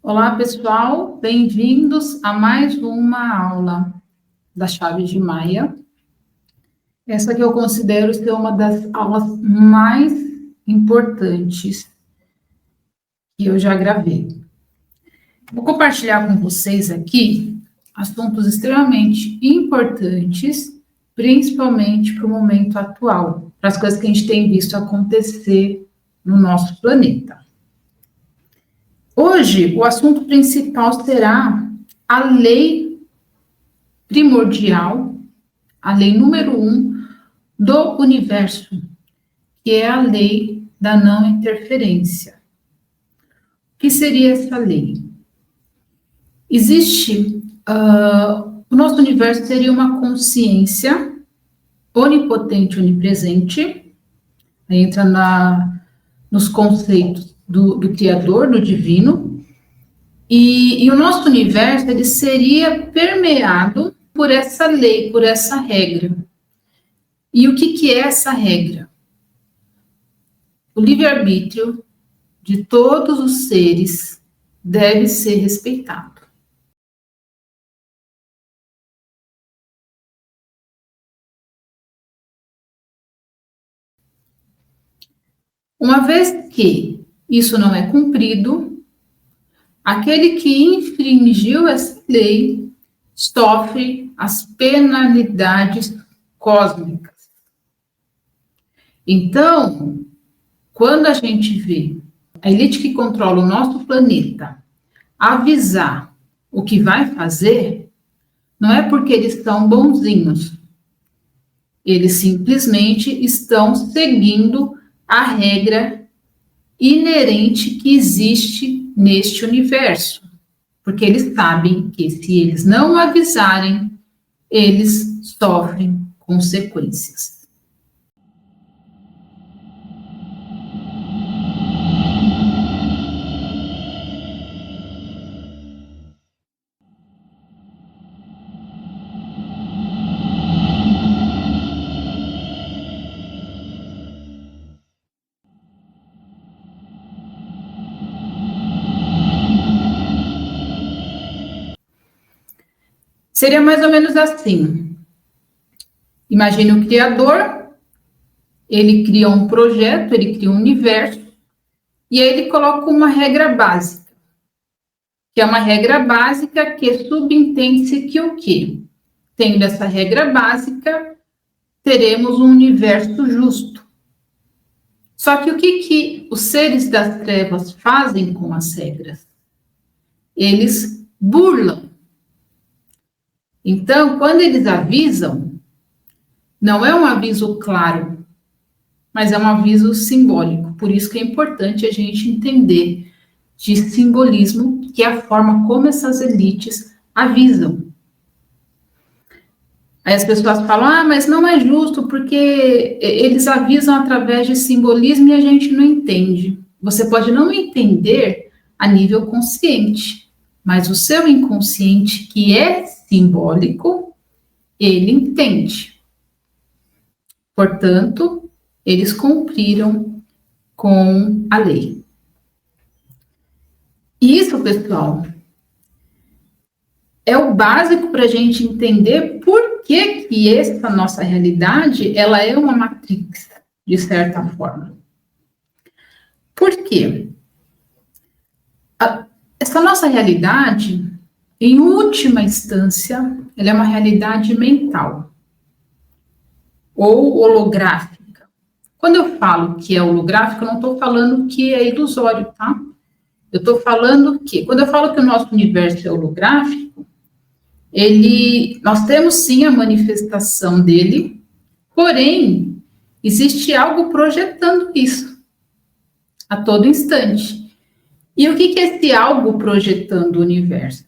Olá, pessoal, bem-vindos a mais uma aula da chave de Maia. Essa que eu considero ser uma das aulas mais importantes que eu já gravei. Vou compartilhar com vocês aqui assuntos extremamente importantes, principalmente para o momento atual, para as coisas que a gente tem visto acontecer no nosso planeta. Hoje, o assunto principal será a lei primordial, a lei número 1 do universo, que é a lei da não interferência. O que seria essa lei? O nosso universo seria uma consciência onipotente, onipresente, entra nos conceitos do Criador, do Divino, e o nosso universo ele seria permeado por essa lei, por essa regra. E o que é essa regra? O livre-arbítrio de todos os seres deve ser respeitado. Uma vez que isso não é cumprido, aquele que infringiu essa lei sofre as penalidades cósmicas. Então, quando a gente vê a elite que controla o nosso planeta avisar o que vai fazer, não é porque eles são bonzinhos. Eles simplesmente estão seguindo a regra inerente que existe neste universo. Porque eles sabem que se eles não avisarem, eles sofrem consequências. Seria mais ou menos assim. Imagine o Criador, ele cria um projeto, ele cria um universo, e aí ele coloca uma regra básica, que é uma regra básica que subentende-se que o quê? Tendo essa regra básica, teremos um universo justo. Só que o que os seres das trevas fazem com as regras? Eles burlam. Então, quando eles avisam, não é um aviso claro, mas é um aviso simbólico. Por isso que é importante a gente entender de simbolismo, que é a forma como essas elites avisam. Aí as pessoas falam, mas não é justo, porque eles avisam através de simbolismo e a gente não entende. Você pode não entender a nível consciente, mas o seu inconsciente, que é simbólico, ele entende. Portanto, eles cumpriram com a lei. Isso, pessoal, é o básico para a gente entender por que essa nossa realidade ela é uma matrix, de certa forma. Por quê? Essa nossa realidade, em última instância, ela é uma realidade mental ou holográfica. Quando eu falo que é holográfico, eu não estou falando que é ilusório, tá? Eu estou falando que, quando eu falo que o nosso universo é holográfico, nós temos sim a manifestação dele, porém, existe algo projetando isso a todo instante. E o que é esse algo projetando o universo?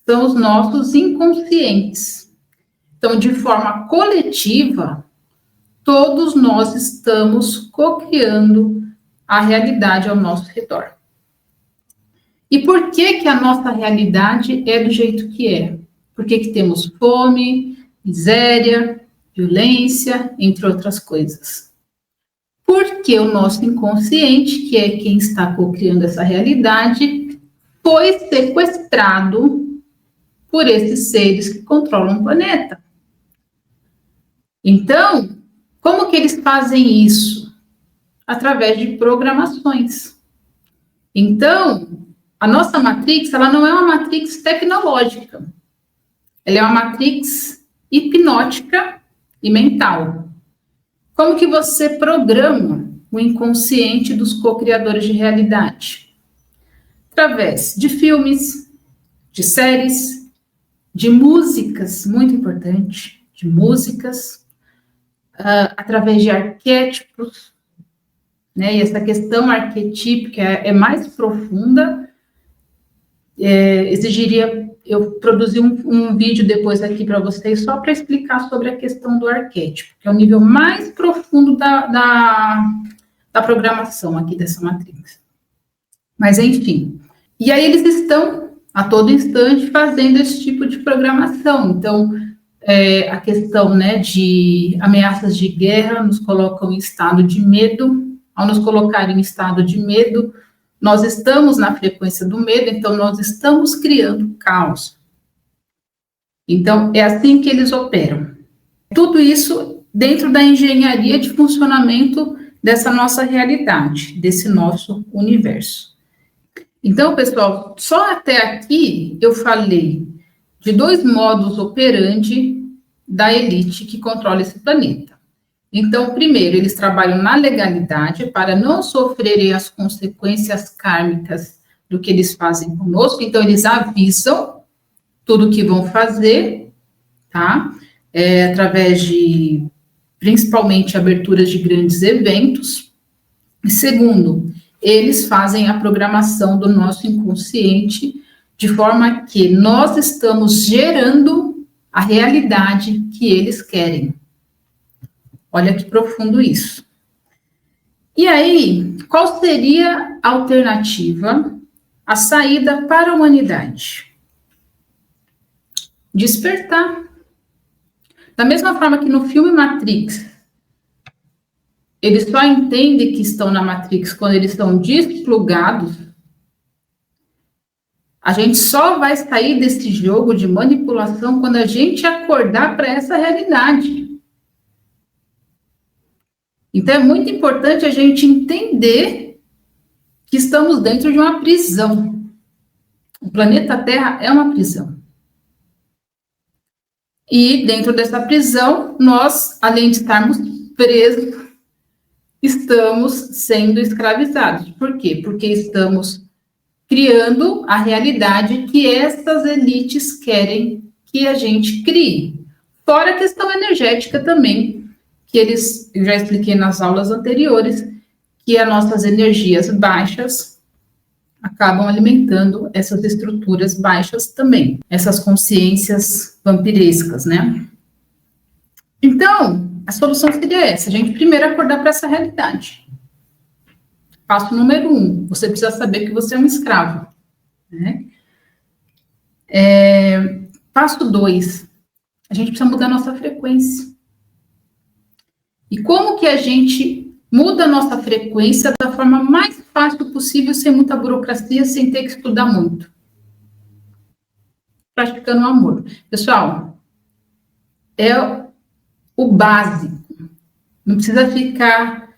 São os nossos inconscientes. Então, de forma coletiva, todos nós estamos co-criando a realidade ao nosso redor. E por que a nossa realidade é do jeito que é? Por que temos fome, miséria, violência, entre outras coisas? Porque o nosso inconsciente, que é quem está co-criando essa realidade, foi sequestrado por esses seres que controlam o planeta. Então, como que eles fazem isso? Através de programações. Então, a nossa Matrix, ela não é uma Matrix tecnológica. Ela é uma Matrix hipnótica e mental. Como que você programa o inconsciente dos co-criadores de realidade? Através de filmes, de séries, de músicas, muito importante, de músicas, através de arquétipos, né? E essa questão arquetípica é mais profunda, exigiria eu produzir um vídeo depois aqui para vocês, só para explicar sobre a questão do arquétipo, que é o nível mais profundo da programação aqui dessa matriz. Mas, enfim. E aí eles estão, a todo instante, fazendo esse tipo de programação. Então, a questão, né, de ameaças de guerra nos colocam em estado de medo. Ao nos colocar em estado de medo, nós estamos na frequência do medo, então nós estamos criando caos. Então, é assim que eles operam. Tudo isso dentro da engenharia de funcionamento dessa nossa realidade, desse nosso universo. Então, pessoal, só até aqui eu falei de 2 modos operandi da elite que controla esse planeta. Então, primeiro, eles trabalham na legalidade para não sofrerem as consequências kármicas do que eles fazem conosco. Então, eles avisam tudo o que vão fazer, tá? Através de, principalmente, aberturas de grandes eventos. E segundo, eles fazem a programação do nosso inconsciente de forma que nós estamos gerando a realidade que eles querem. Olha que profundo isso. E aí, qual seria a alternativa, a saída para a humanidade? Despertar. Da mesma forma que no filme Matrix, eles só entendem que estão na Matrix quando eles estão desplugados, a gente só vai sair desse jogo de manipulação quando a gente acordar para essa realidade. Então, é muito importante a gente entender que estamos dentro de uma prisão. O planeta Terra é uma prisão. E dentro dessa prisão, nós, além de estarmos presos, estamos sendo escravizados. Por quê? Porque estamos criando a realidade que essas elites querem que a gente crie. Fora a questão energética também, que eu já expliquei nas aulas anteriores, que as nossas energias baixas acabam alimentando essas estruturas baixas também, essas consciências vampirescas, né? Então, a solução seria essa, a gente primeiro acordar para essa realidade. Passo número 1, você precisa saber que você é um escravo, né? Passo 2, a gente precisa mudar a nossa frequência. E como que a gente muda a nossa frequência da forma mais fácil possível, sem muita burocracia, sem ter que estudar muito? Praticando o amor. Pessoal, é o básico. Não precisa ficar,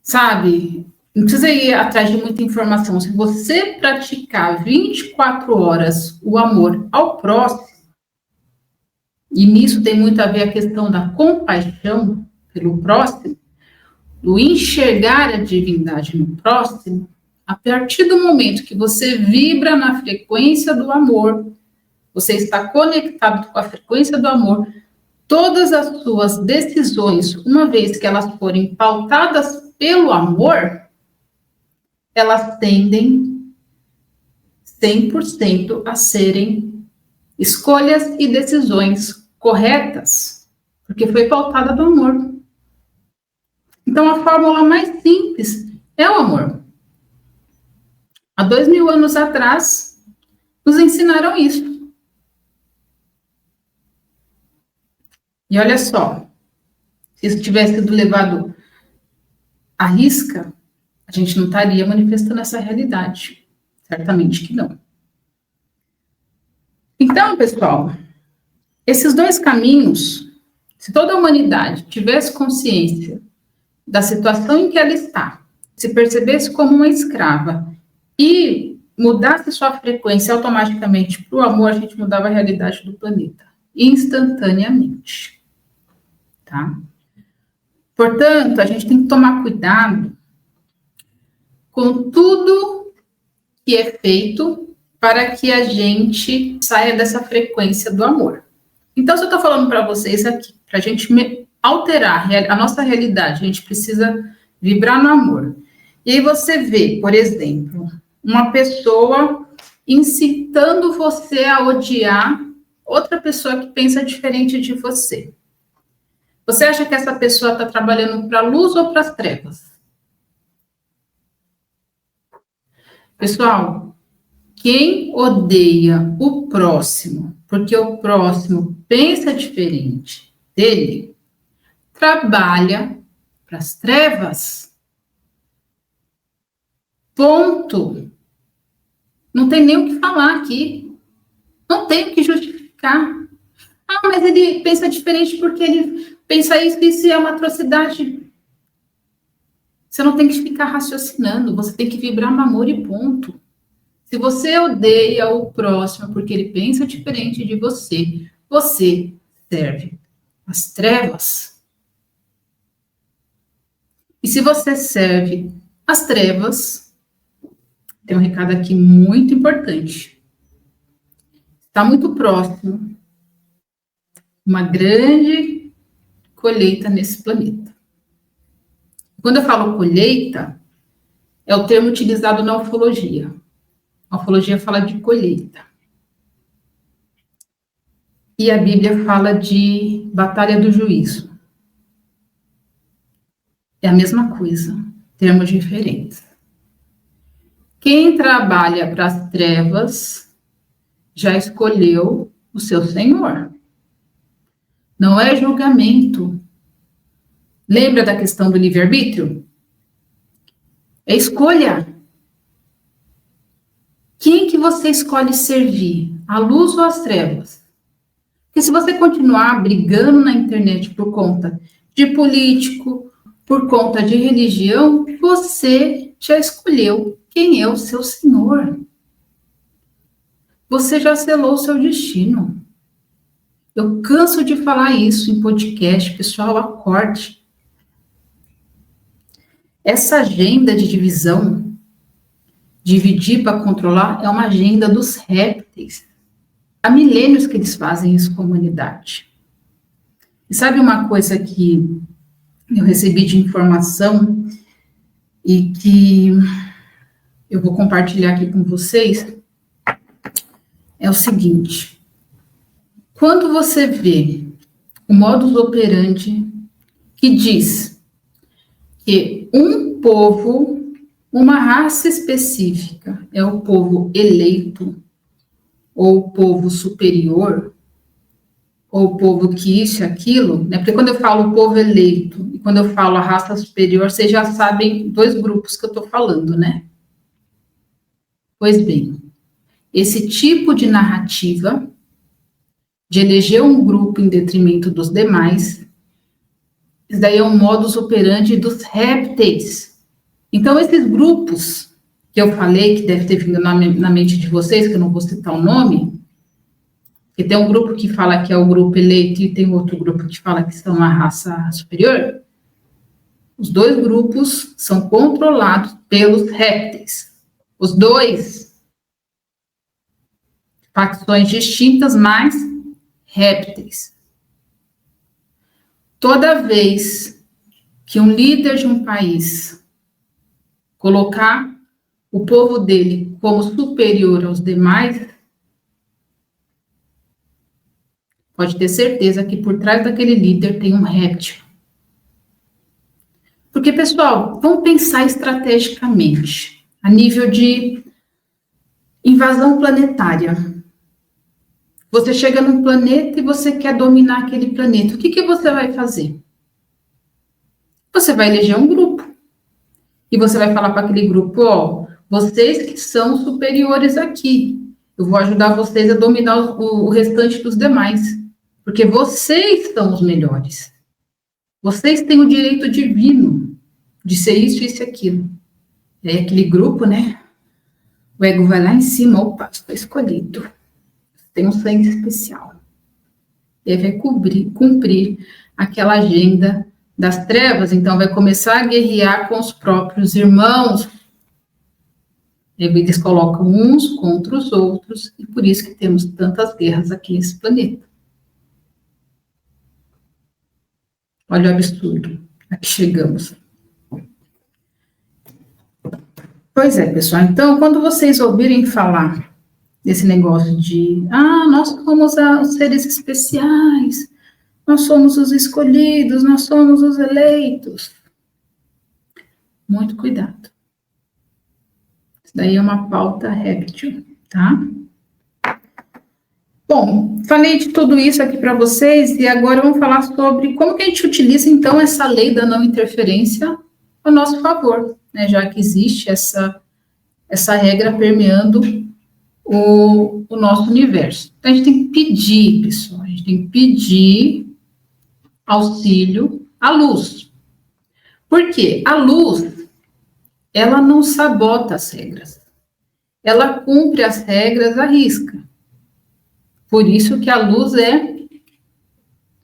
sabe, não precisa ir atrás de muita informação. Se você praticar 24 horas o amor ao próximo, e nisso tem muito a ver a questão da compaixão pelo próximo, do enxergar a divindade no próximo, a partir do momento que você vibra na frequência do amor, você está conectado com a frequência do amor, todas as suas decisões, uma vez que elas forem pautadas pelo amor, elas tendem 100% a serem escolhas e decisões corretas, porque foi pautada do amor. Então, a fórmula mais simples é o amor. Há 2000 anos atrás, nos ensinaram isso. E olha só, se isso tivesse sido levado à risca, a gente não estaria manifestando essa realidade. Certamente que não. Então, pessoal, esses dois caminhos, se toda a humanidade tivesse consciência da situação em que ela está, se percebesse como uma escrava e mudasse sua frequência automaticamente para o amor, a gente mudava a realidade do planeta, instantaneamente, tá? Portanto, a gente tem que tomar cuidado com tudo que é feito para que a gente saia dessa frequência do amor. Então, se eu estou falando para vocês aqui, para a gente alterar a nossa realidade, a gente precisa vibrar no amor. E aí você vê, por exemplo, uma pessoa incitando você a odiar outra pessoa que pensa diferente de você. Você acha que essa pessoa está trabalhando para a luz ou para as trevas? Pessoal, quem odeia o próximo, porque o próximo pensa diferente dele, trabalha para as trevas. Ponto. Não tem nem o que falar aqui. Não tem o que justificar. Ah, mas ele pensa diferente porque ele pensa isso é uma atrocidade. Você não tem que ficar raciocinando, você tem que vibrar no amor e ponto. Se você odeia o próximo porque ele pensa diferente de você, você serve as trevas. E se você serve as trevas, tem um recado aqui muito importante. Está muito próximo uma grande colheita nesse planeta. Quando eu falo colheita, é o termo utilizado na ufologia. A ufologia fala de colheita. E a Bíblia fala de batalha do juízo. É a mesma coisa, termos diferentes. Quem trabalha para as trevas já escolheu o seu Senhor. Não é julgamento. Lembra da questão do livre-arbítrio? É escolha. Quem que você escolhe servir? A luz ou as trevas? Porque se você continuar brigando na internet por conta de político, por conta de religião, você já escolheu quem é o seu Senhor. Você já selou o seu destino. Eu canso de falar isso em podcast, pessoal, acorde. Essa agenda de divisão, dividir para controlar, é uma agenda dos répteis. Há milênios que eles fazem isso com a humanidade. E sabe uma coisa que eu recebi de informação e que eu vou compartilhar aqui com vocês? É o seguinte: quando você vê o modus operandi que diz que um povo, uma raça específica, é o povo eleito, ou o povo superior, ou o povo que isso e aquilo, né? Porque quando eu falo o povo eleito e quando eu falo a raça superior, vocês já sabem dois grupos que eu estou falando, né? Pois bem, esse tipo de narrativa de eleger um grupo em detrimento dos demais, isso daí é um modus operandi dos répteis. Então, esses grupos que eu falei, que deve ter vindo na mente de vocês, que eu não vou citar o nome, porque tem um grupo que fala que é o grupo eleito e tem outro grupo que fala que são a raça superior. Os dois grupos são controlados pelos répteis. Os dois. Facções distintas, mas répteis. Toda vez que um líder de um país colocar o povo dele como superior aos demais, pode ter certeza que por trás daquele líder tem um réptil. Porque, pessoal, vamos pensar estrategicamente, a nível de invasão planetária. Você chega num planeta e você quer dominar aquele planeta. O que você vai fazer? Você vai eleger um grupo. E você vai falar para aquele grupo, ó, vocês que são superiores aqui, eu vou ajudar vocês a dominar o restante dos demais, porque vocês são os melhores. Vocês têm o direito divino de ser isso, isso e aquilo. E aí aquele grupo, né? O ego vai lá em cima, opa, estou escolhido. Tem um sangue especial. E aí vai cumprir aquela agenda das trevas, então vai começar a guerrear com os próprios irmãos. Eles colocam uns contra os outros, e por isso que temos tantas guerras aqui nesse planeta. Olha o absurdo, aqui chegamos. Pois é, pessoal, então, quando vocês ouvirem falar desse negócio de, nós somos os seres especiais, nós somos os escolhidos, nós somos os eleitos, muito cuidado. Isso daí é uma pauta réptil, tá? Bom, falei de tudo isso aqui para vocês e agora vamos falar sobre como que a gente utiliza, então, essa lei da não interferência a nosso favor, né? Já que existe essa regra permeando o nosso universo. Então, a gente tem que pedir, pessoal, a gente tem que pedir auxílio à luz. Por quê? A luz, ela não sabota as regras. Ela cumpre as regras à risca. Por isso que a luz é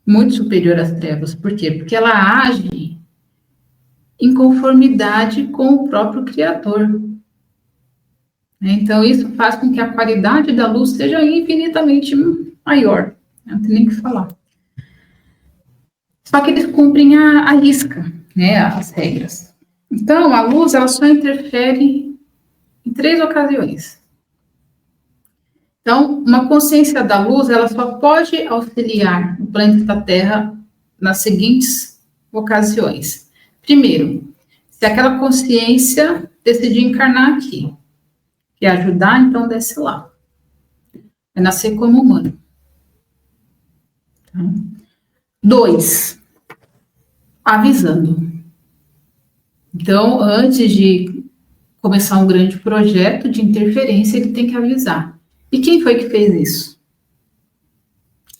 muito superior às trevas. Por quê? Porque ela age em conformidade com o próprio Criador. Então, isso faz com que a qualidade da luz seja infinitamente maior. Não tem nem o que falar. Só que eles cumprem a risca, né, as regras. Então, a luz, ela só interfere em 3 ocasiões. Então, uma consciência da luz, ela só pode auxiliar o planeta Terra nas seguintes ocasiões. Primeiro, se aquela consciência decidir encarnar aqui, que ajudar, então desce lá. É nascer como humano. Tá? 2, avisando. Então, antes de começar um grande projeto de interferência, ele tem que avisar. E quem foi que fez isso?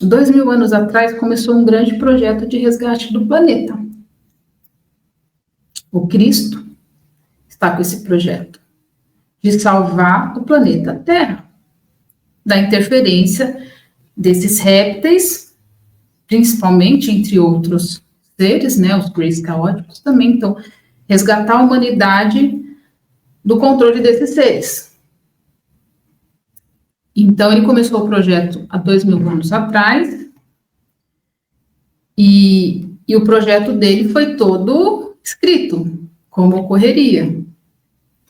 2000 anos atrás, começou um grande projeto de resgate do planeta. O Cristo está com esse projeto de salvar o planeta Terra da interferência desses répteis, principalmente, entre outros seres, né, os Greys caóticos também. Então, resgatar a humanidade do controle desses seres. Então, ele começou o projeto há 2000 anos atrás, e o projeto dele foi todo escrito, como ocorreria.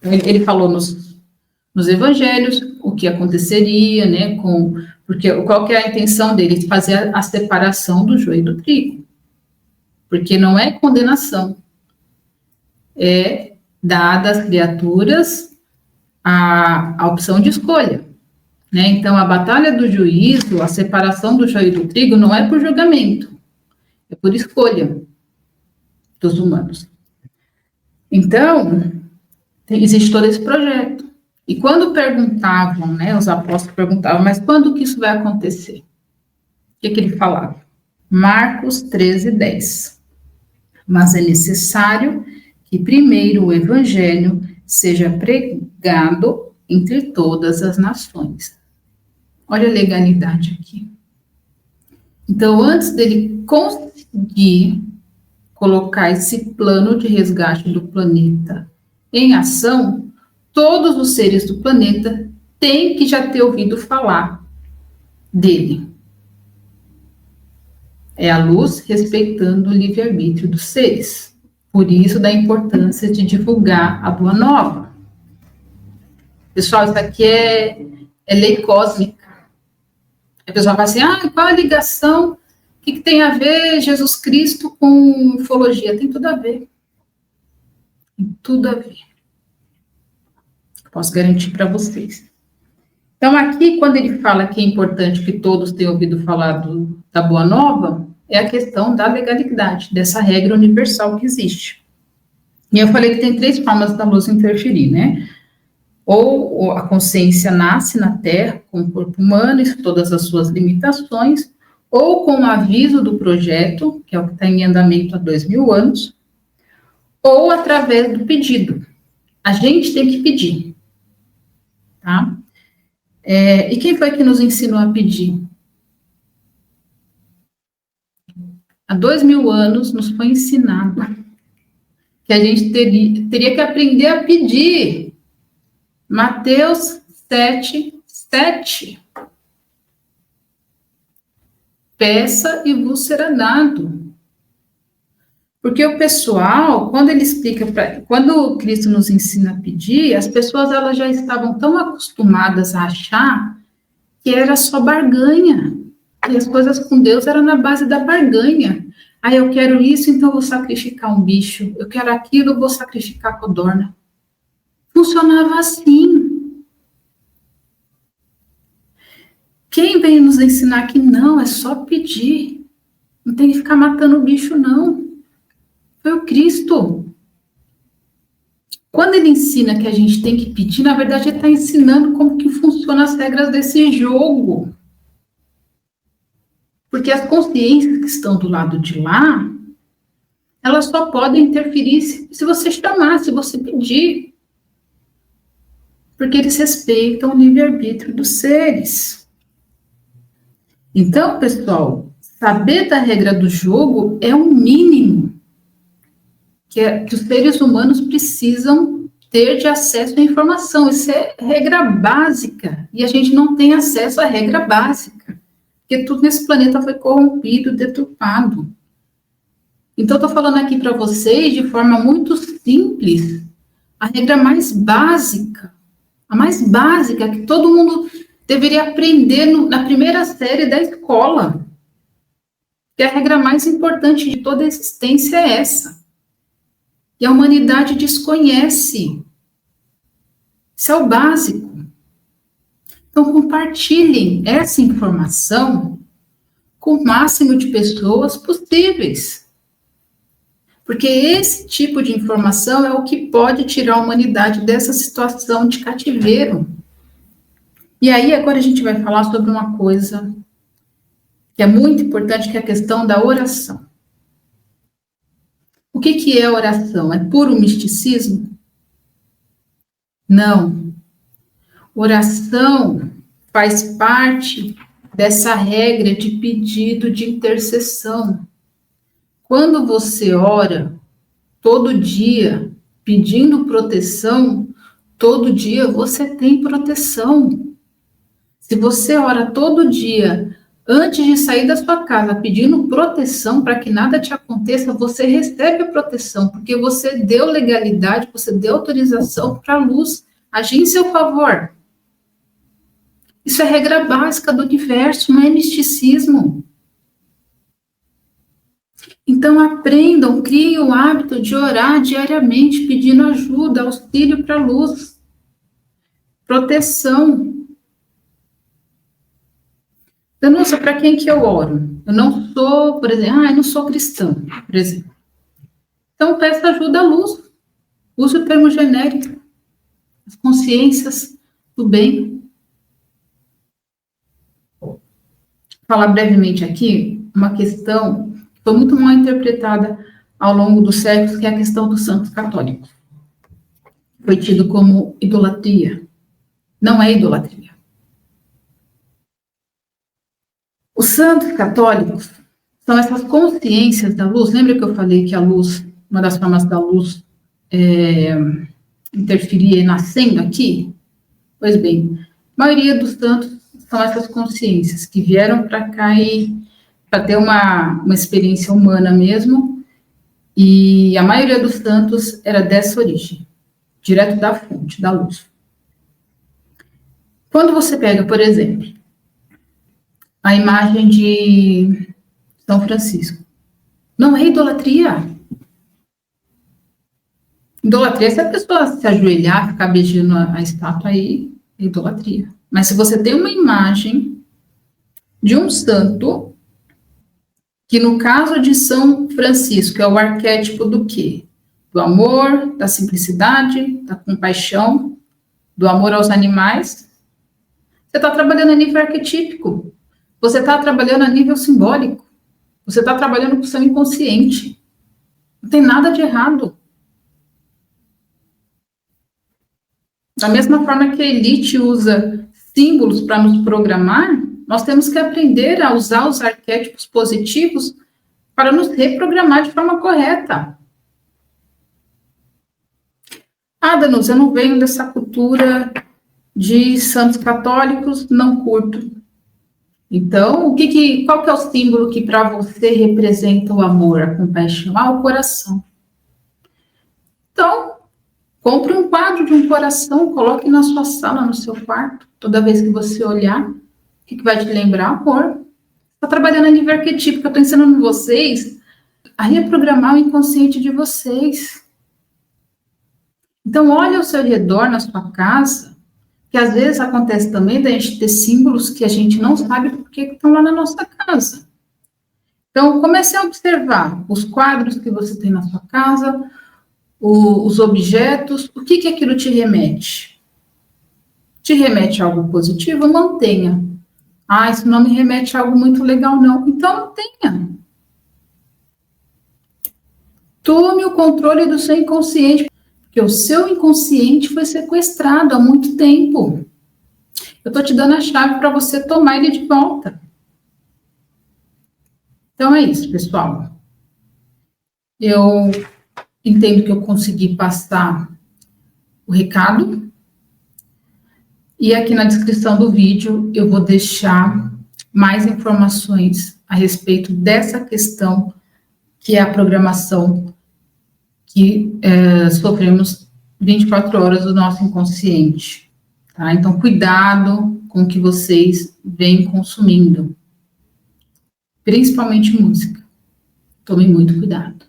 Ele falou nos evangelhos o que aconteceria, né, porque qual que é a intenção dele? Fazer a separação do joio e do trigo. Porque não é condenação, é dada às criaturas a opção de escolha. Né? Então, a batalha do juízo, a separação do joio e do trigo, não é por julgamento, é por escolha dos humanos. Então, existe todo esse projeto. E quando perguntavam, né, os apóstolos perguntavam, mas quando que isso vai acontecer? O que ele falava? Marcos 13:10. Mas é necessário que primeiro o evangelho seja pregado entre todas as nações. Olha a legalidade aqui. Então, antes dele conseguir colocar esse plano de resgate do planeta em ação, todos os seres do planeta têm que já ter ouvido falar dele. É a luz respeitando o livre-arbítrio dos seres. Por isso, da importância de divulgar a boa nova. Pessoal, isso aqui é lei cósmica. A pessoa fala assim, qual a ligação? O que tem a ver Jesus Cristo com ufologia? Tem tudo a ver. Tem tudo a ver. Posso garantir para vocês. Então, aqui, quando ele fala que é importante que todos tenham ouvido falar da Boa Nova, é a questão da legalidade, dessa regra universal que existe. E eu falei que tem 3 formas da luz interferir, né? Ou a consciência nasce na Terra, com o corpo humano e todas as suas limitações, ou com o aviso do projeto, que é o que está em andamento há 2000 anos, ou através do pedido. A gente tem que pedir, tá? E quem foi que nos ensinou a pedir? Há 2000 anos nos foi ensinado que a gente teria que aprender a pedir. Mateus 7:7. Peça e vos será dado. Porque o pessoal, quando ele explica, quando Cristo nos ensina a pedir, as pessoas elas já estavam tão acostumadas a achar que era só barganha. E as coisas com Deus eram na base da barganha. Ah, eu quero isso, então eu vou sacrificar um bicho. Eu quero aquilo, eu vou sacrificar a codorna. Funcionava assim. Quem vem nos ensinar que não, é só pedir. Não tem que ficar matando o bicho, não. Foi o Cristo. Quando ele ensina que a gente tem que pedir, na verdade ele está ensinando como que funcionam as regras desse jogo. Porque as consciências que estão do lado de lá, elas só podem interferir se você chamar, se você pedir. Porque eles respeitam o livre-arbítrio dos seres. Então, pessoal, saber da regra do jogo é um mínimo que os seres humanos precisam ter de acesso à informação. Isso é regra básica. E a gente não tem acesso à regra básica. Porque tudo nesse planeta foi corrompido, deturpado. Então, eu estou falando aqui para vocês, de forma muito simples, a regra mais básica. A mais básica, que todo mundo deveria aprender na primeira série da escola. Que a regra mais importante de toda a existência é essa. E a humanidade desconhece. Isso é o básico. Então, compartilhem essa informação com o máximo de pessoas possíveis. Porque esse tipo de informação é o que pode tirar a humanidade dessa situação de cativeiro. E aí, agora a gente vai falar sobre uma coisa que é muito importante, que é a questão da oração. O que é oração? É puro misticismo? Não. Oração faz parte dessa regra de pedido de intercessão. Quando você ora todo dia pedindo proteção, todo dia você tem proteção. Se você ora todo dia antes de sair da sua casa pedindo proteção para que nada te aconteça, você recebe a proteção, porque você deu legalidade, você deu autorização para a luz agir em seu favor. Isso é regra básica do universo, não é misticismo. Então aprendam, criem o hábito de orar diariamente, pedindo ajuda, auxílio para a luz, proteção. Eu não sei para quem que eu oro. Eu não sou, por exemplo, eu não sou cristã, por exemplo. Então, peça ajuda à luz. Use o termo genérico. As consciências do bem. Vou falar brevemente aqui uma questão que foi muito mal interpretada ao longo dos séculos, que é a questão dos santos católicos. Foi tido como idolatria. Não é idolatria. Os santos católicos são essas consciências da luz. Lembra que eu falei que a luz, uma das formas da luz interferia nascendo aqui? Pois bem, a maioria dos santos são essas consciências que vieram para cá para ter uma experiência humana mesmo, e a maioria dos santos era dessa origem, direto da fonte, da luz. Quando você pega, por exemplo, a imagem de São Francisco. Não é idolatria. Idolatria é se a pessoa se ajoelhar, ficar beijando a estátua, aí é idolatria. Mas se você tem uma imagem de um santo, que no caso de São Francisco é o arquétipo do quê? Do amor, da simplicidade, da compaixão, do amor aos animais, você está trabalhando a nível arquetípico. Você está trabalhando a nível simbólico. Você está trabalhando com o seu inconsciente. Não tem nada de errado. Da mesma forma que a elite usa símbolos para nos programar, nós temos que aprender a usar os arquétipos positivos para nos reprogramar de forma correta. Ah, Danusa, eu não venho dessa cultura de santos católicos, não curto. Então, qual que é o símbolo que para você representa o amor, a compaixão? Ah, o coração. Então, compre um quadro de um coração, coloque na sua sala, no seu quarto. Toda vez que você olhar, o que vai te lembrar? Amor. Está trabalhando a nível arquetípico, eu estou ensinando vocês a reprogramar o inconsciente de vocês. Então, olhe ao seu redor, na sua casa, que às vezes acontece também da gente ter símbolos que a gente não sabe por que estão lá na nossa casa. Então, comece a observar os quadros que você tem na sua casa, os objetos, o que aquilo te remete? Te remete a algo positivo? Mantenha. Ah, isso não me remete a algo muito legal, não. Então, mantenha. Tome o controle do seu inconsciente, porque o seu inconsciente foi sequestrado há muito tempo. Eu estou te dando a chave para você tomar ele de volta. Então é isso, pessoal. Eu entendo que eu consegui passar o recado. E aqui na descrição do vídeo eu vou deixar mais informações a respeito dessa questão, que é a programação que sofremos 24 horas do nosso inconsciente. Tá? Então, cuidado com o que vocês vêm consumindo. Principalmente música. Tome muito cuidado.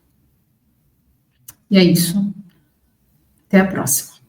E é isso. Até a próxima.